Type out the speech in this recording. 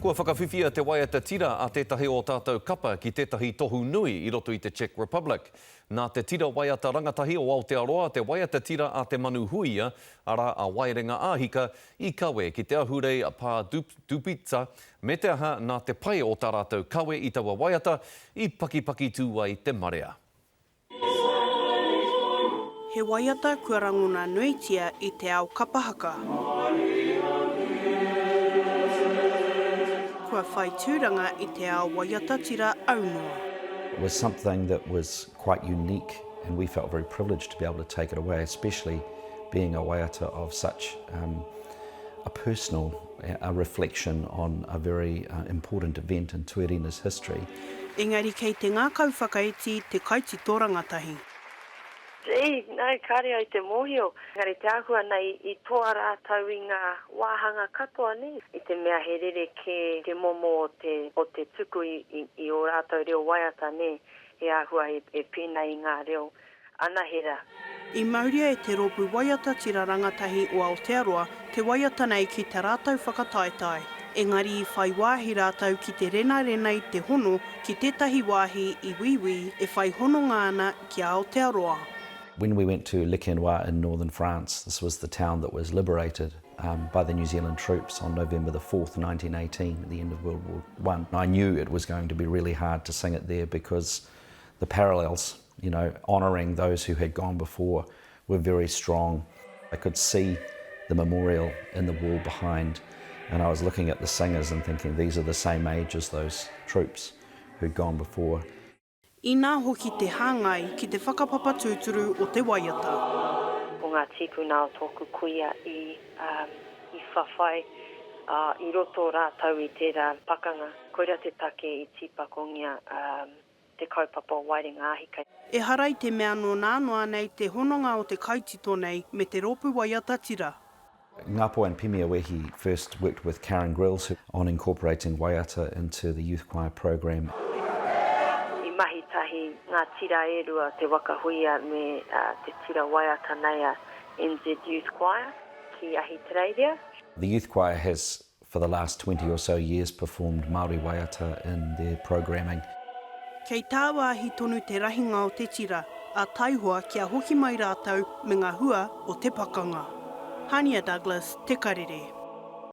Kua whakawhiwhia te waiata tira a tētahi o tātou kapa ki tētahi tohu nui I roto I te Czech Republic. Nā te tira waiata rangatahi o Aotearoa, te waiata tira a Te Manu Huia, ara a Waerenga-a-Hika, I kawe ki te ahurei a Pardubice, me te aha nā te pai o tā rātou kawe I taua waiata, I pakipaki tū ai te marea. He waiata kua rangona nuitia I te ao kapa haka. Kua whai tūranga I te ao waiata tira aunua. It was something that was quite unique and we felt very privileged to be able to take it away, especially being a waiata of such a personal a reflection on a very important event in Tuerina's history. Engari kei te ngā kauwhakaiti te kaitito rangatahi. Nai kare ai te mohio. Ngari te ahua nei I toa rātau I ngā wāhanga katoa ni. I te mea he rere ke te momo o te tuku I o rātau reo waiata ne. He ahua e pēna I ngā reo anahera. I mauria e te ropu waiata tira rangatahi o Aotearoa, te waiata nei ki te rātau whakataetai. Engari I whai wāhi rātau ki te rena I te hono ki tētahi wāhi I wiwi e whai hono ngāna ki Aotearoa. When we went to Waerenga-a-Hika in northern France, this was the town that was liberated by the New Zealand troops on November the 4th, 1918, at the end of World War I. I knew it was going to be really hard to sing it there because the parallels, you know, honouring those who had gone before were very strong. I could see the memorial in the wall behind, and I was looking at the singers and thinking these are the same age as those troops who'd gone before. I nā hoki te hāngai ki te whakapapa tūturu o te waiata. O ngā tīpuna o tōku kuia I whawhai I roto rātau I tērā pakanga. Koira te take I tīpakongia te kaupapa o Waerenga-a-Hika. E harai te mea no nānoa nei te hononga o te kaitito nei me te ropu waiata tira. Ngapo and Pemia, where he first worked with Karen Grills on incorporating waiata into the youth choir program. Mahitahi ngā tira e rua te wakahuia me te tira waiata nei a NZ Youth Choir ki ahi Karere. The youth choir has, for the last 20 or so years, performed Māori waiata in their programming. Kei tāwāhi tonu te rahinga o te tira, a taihua kia hoki mai rātau me ngā hua o te pakanga. Hania Douglas, Te Karere.